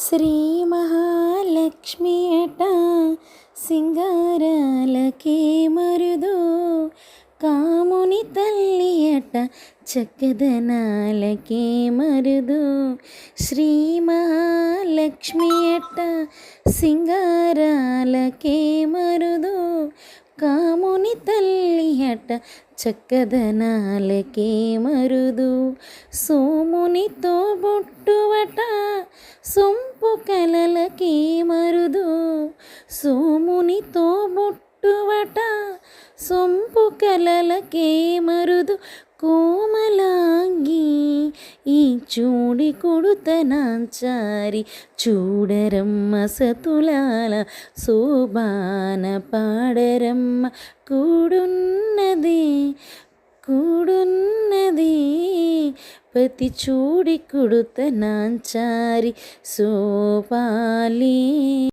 శ్రీ మహాలక్ష్మి అట సింగారాలకే మరుదు, కాముని తల్లి అట చక్కదనాలకే మరుదు. శ్రీ మహాలక్ష్మి అట సింగారాలకే మరుదు, కాముని తల్లి అట చక్కదనాలకే మరుదు. సోమునితో బొట్టువట సొంపు కలలకే మరుదు, సోమునితో బొట్టువట సొంపు కలలకే మరుదు. కోమలాంగి ఈ చూడి కొడుతనాచారి, చూడరమ్మ సతులాల శోభాన పాడరమ్మ. కూడున్నది పతి చూడి కొడుతనాచారి, శోభాలి